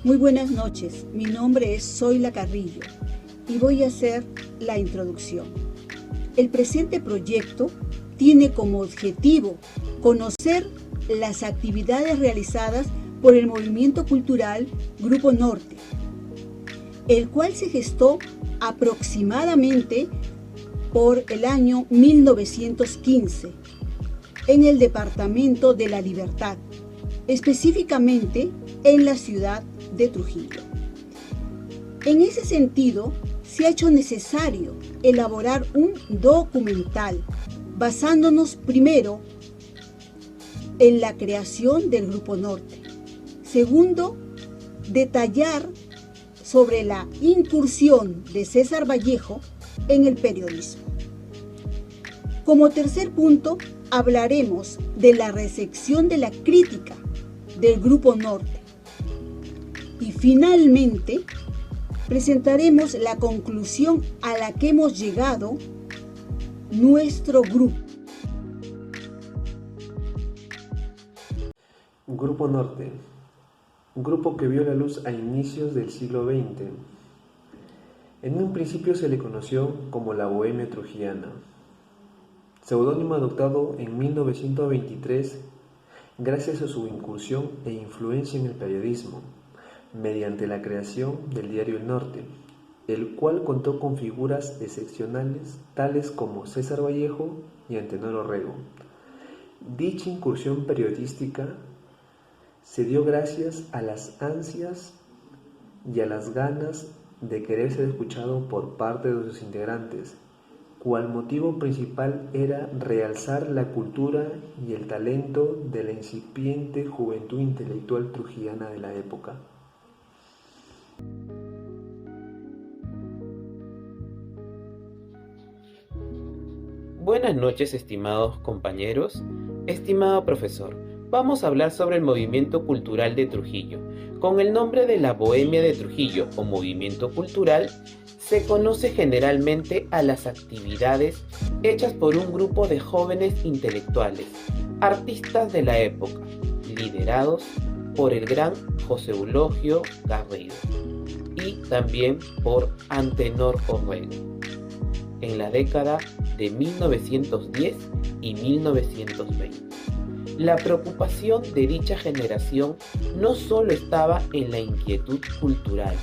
Muy buenas noches, mi nombre es Zoila Carrillo y voy a hacer la introducción. El presente proyecto tiene como objetivo conocer las actividades realizadas por el movimiento cultural Grupo Norte, el cual se gestó aproximadamente por el año 1915 en el departamento de La Libertad, específicamente en la ciudad de Trujillo. En ese sentido, se ha hecho necesario elaborar un documental basándonos primero en la creación del Grupo Norte. Segundo, detallar sobre la incursión de César Vallejo en el periodismo. Como tercer punto, hablaremos de la recepción de la crítica del Grupo Norte. Y finalmente, presentaremos la conclusión a la que hemos llegado nuestro grupo. Grupo Norte, un grupo que vio la luz a inicios del siglo XX. En un principio se le conoció como la Bohemia Trujillana, seudónimo adoptado en 1923 gracias a su incursión e influencia en el periodismo, mediante la creación del diario El Norte, el cual contó con figuras excepcionales tales como César Vallejo y Antenor Orrego. Dicha incursión periodística se dio gracias a las ansias y a las ganas de querer ser escuchado por parte de sus integrantes, cual motivo principal era realzar la cultura y el talento de la incipiente juventud intelectual trujillana de la época. Buenas noches, estimados compañeros, estimado profesor. Vamos a hablar sobre el movimiento cultural de Trujillo. Con el nombre de la Bohemia de Trujillo o movimiento cultural, se conoce generalmente a las actividades hechas por un grupo de jóvenes intelectuales, artistas de la época, liderados por el gran José Eulogio Garrido y también por Antenor Orrego, en la década de 1910 y 1920. La preocupación de dicha generación no solo estaba en la inquietud cultural,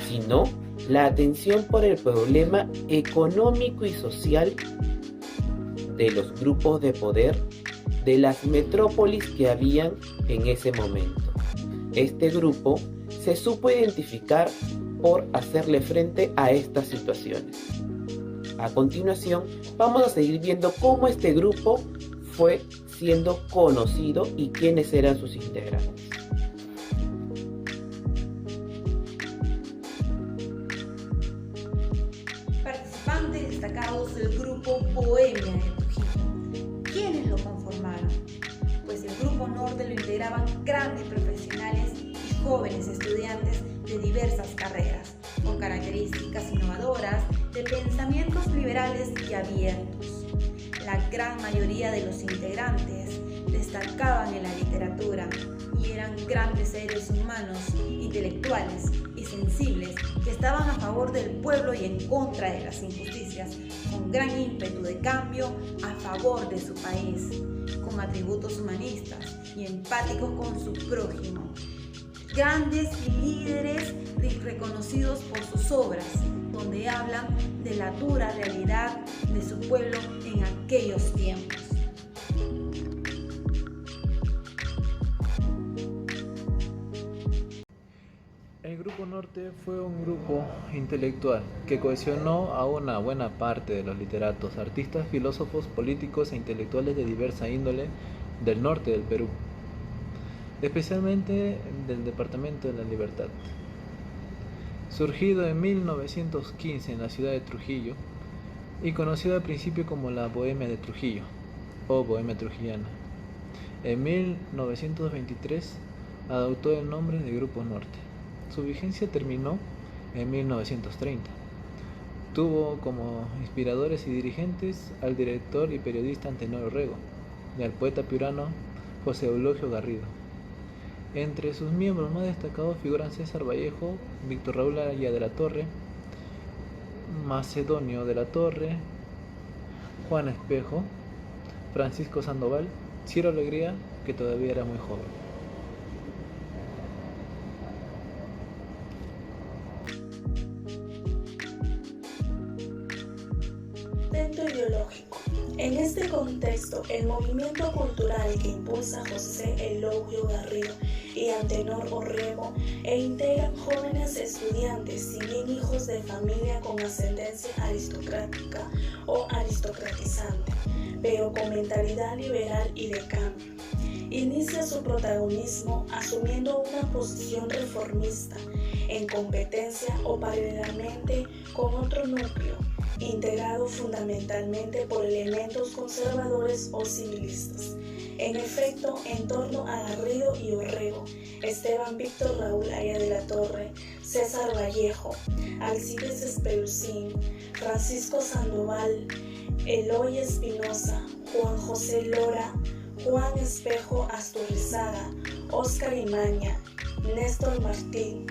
sino la atención por el problema económico y social de los grupos de poder de las metrópolis que habían en ese momento. Este grupo se supo identificar por hacerle frente a estas situaciones. A continuación, vamos a seguir viendo cómo este grupo fue siendo conocido y quiénes eran sus integrantes. Participantes destacados del grupo Bohemia de Trujillo. ¿Quiénes lo conformaron? Pues el Grupo Norte lo integraban grandes profesionales y jóvenes estudiantes de diversas carreras, con características innovadoras, de pensamientos liberales y abiertos. La gran mayoría de los integrantes destacaban en la literatura y eran grandes seres humanos, intelectuales y sensibles que estaban a favor del pueblo y en contra de las injusticias, con gran ímpetu de cambio a favor de su país, con atributos humanistas y empáticos con su prójimo. Grandes líderes reconocidos por sus obras, donde hablan de la dura realidad de su pueblo en aquellos tiempos. El Grupo Norte fue un grupo intelectual que cohesionó a una buena parte de los literatos, artistas, filósofos, políticos e intelectuales de diversa índole del norte del Perú, especialmente del departamento de La Libertad. Surgido en 1915 en la ciudad de Trujillo y conocido al principio como la Bohemia de Trujillo o Bohemia Trujillana, en 1923 adoptó el nombre de Grupo Norte. Su vigencia terminó en 1930. Tuvo como inspiradores y dirigentes al director y periodista Antenor Orrego y al poeta piurano José Eulogio Garrido. Entre sus miembros más destacados figuran César Vallejo, Víctor Raúl Aya de la Torre, Macedonio de la Torre, Juan Espejo, Francisco Sandoval, Ciro Alegría, que todavía era muy joven. Centro ideológico. En este contexto, el movimiento cultural que impulsa José Eulogio Garrido y Antenor Orrego integran jóvenes estudiantes, si bien hijos de familia con ascendencia aristocrática o aristocratizante, pero con mentalidad liberal y de cambio. Inicia su protagonismo asumiendo una posición reformista en competencia o paralelamente con otro núcleo, integrado fundamentalmente por elementos conservadores o civilistas. En efecto, en torno a Garrido y Orrego, Esteban Víctor Raúl Aya de la Torre, César Vallejo, Alcides Espelucín, Francisco Sandoval, Eloy Espinosa, Juan José Lora, Juan Espejo Asturizaga, Óscar Imaña, Néstor Martín,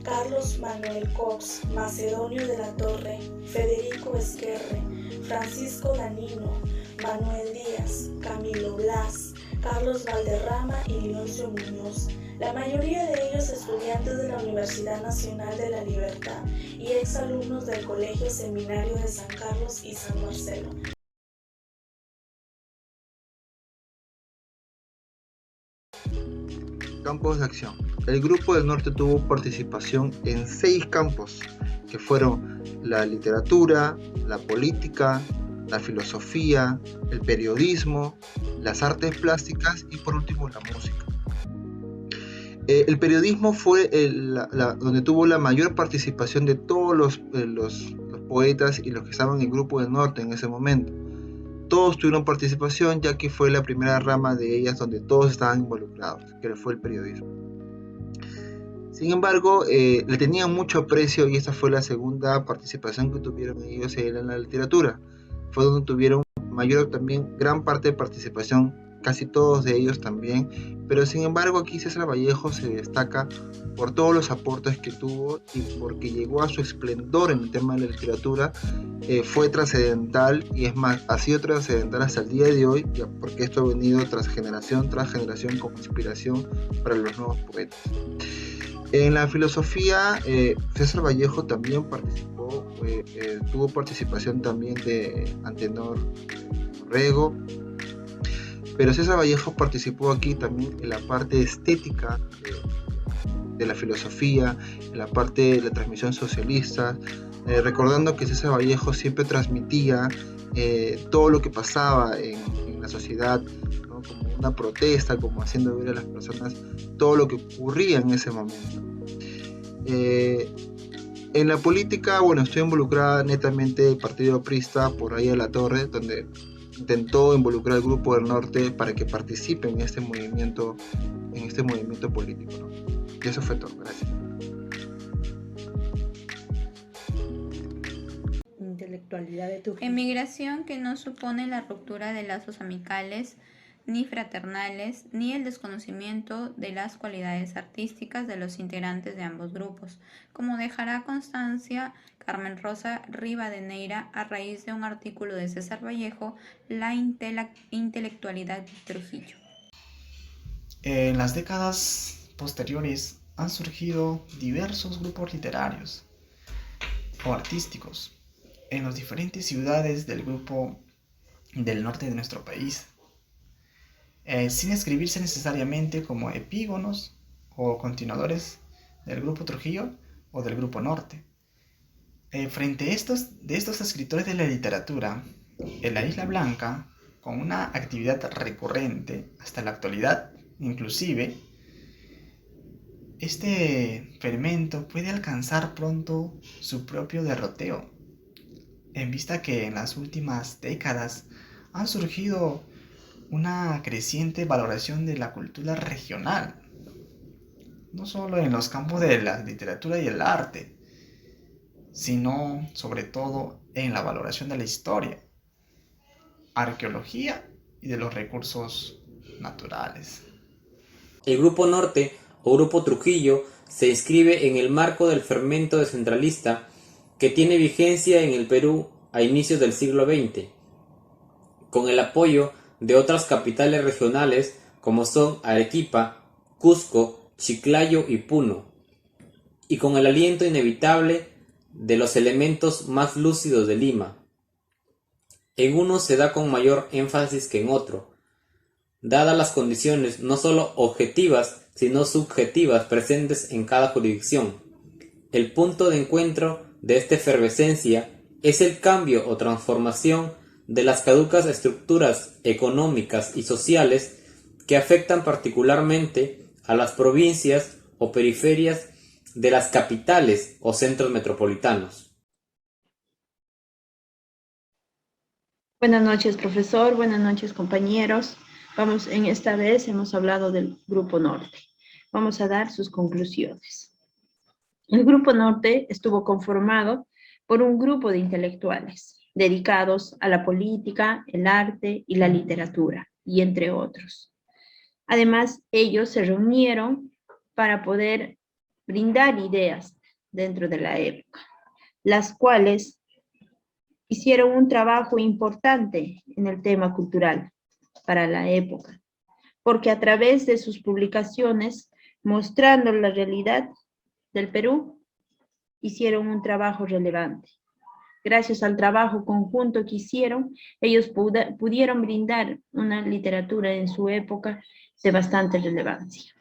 Carlos Manuel Cox, Macedonio de la Torre, Federico Esquerre, Francisco Danino, Manuel Díaz, Camilo Blas, Carlos Valderrama y Leoncio Muñoz, la mayoría de ellos estudiantes de la Universidad Nacional de la Libertad y exalumnos del Colegio Seminario de San Carlos y San Marcelo. Campos de acción. El Grupo del Norte tuvo participación en 6 campos, que fueron la literatura, la política, la filosofía, el periodismo, las artes plásticas y por último la música. El periodismo fue donde tuvo la mayor participación de todos los poetas y los que estaban en el Grupo del Norte en ese momento. Todos tuvieron participación, ya que fue la primera rama de ellas donde todos estaban involucrados, que fue el periodismo. Sin embargo, le tenían mucho aprecio y esta fue la segunda participación que tuvieron ellos en la literatura. Fue donde tuvieron mayor también, gran parte de participación, casi todos de ellos también, pero sin embargo aquí César Vallejo se destaca por todos los aportes que tuvo y porque llegó a su esplendor en el tema de la literatura. Fue trascendental y es más, ha sido trascendental hasta el día de hoy, porque esto ha venido tras generación como inspiración para los nuevos poetas. En la filosofía, César Vallejo también participó, tuvo participación también de Antenor Orrego, pero César Vallejo participó aquí también en la parte estética de la filosofía, en la parte de la transmisión socialista, recordando que César Vallejo siempre transmitía todo lo que pasaba en la sociedad, ¿no? Como una protesta, como haciendo ver a las personas todo lo que ocurría en ese momento. En la política, bueno, estoy involucrada netamente el Partido Aprista por ahí a la Torre, donde intentó involucrar al Grupo del Norte para que participe en este movimiento político, ¿no? Y eso fue todo, gracias. Intelectualidad de Trujillo. Emigración que no supone la ruptura de lazos amicales ni fraternales, ni el desconocimiento de las cualidades artísticas de los integrantes de ambos grupos, como dejará constancia Carmen Rosa Rivadeneira a raíz de un artículo de César Vallejo, La intelectualidad de Trujillo. En las décadas posteriores han surgido diversos grupos literarios o artísticos en las diferentes ciudades del grupo del norte de nuestro país, sin escribirse necesariamente como epígonos o continuadores del grupo Trujillo o del grupo Norte. Frente a estos escritores de la literatura, en la Isla Blanca, con una actividad recurrente hasta la actualidad, inclusive, este fermento puede alcanzar pronto su propio derroteo, en vista que en las últimas décadas han surgido una creciente valoración de la cultura regional, no solo en los campos de la literatura y el arte, sino sobre todo en la valoración de la historia, arqueología y de los recursos naturales. El Grupo Norte o Grupo Trujillo se inscribe en el marco del fermento descentralista que tiene vigencia en el Perú a inicios del siglo XX, con el apoyo de otras capitales regionales como son Arequipa, Cusco, Chiclayo y Puno, y con el aliento inevitable de los elementos más lúcidos de Lima. En uno se da con mayor énfasis que en otro, dadas las condiciones no solo objetivas, sino subjetivas presentes en cada jurisdicción. El punto de encuentro de esta efervescencia es el cambio o transformación de las caducas estructuras económicas y sociales que afectan particularmente a las provincias o periferias de las capitales o centros metropolitanos. Buenas noches, profesor. Buenas noches, compañeros. Esta vez hemos hablado del Grupo Norte. Vamos a dar sus conclusiones. El Grupo Norte estuvo conformado por un grupo de intelectuales dedicados a la política, el arte y la literatura, y entre otros. Además, ellos se reunieron para poder brindar ideas dentro de la época, las cuales hicieron un trabajo importante en el tema cultural para la época, porque a través de sus publicaciones, mostrando la realidad del Perú, hicieron un trabajo relevante. Gracias al trabajo conjunto que hicieron, ellos pudieron brindar una literatura en su época de bastante relevancia.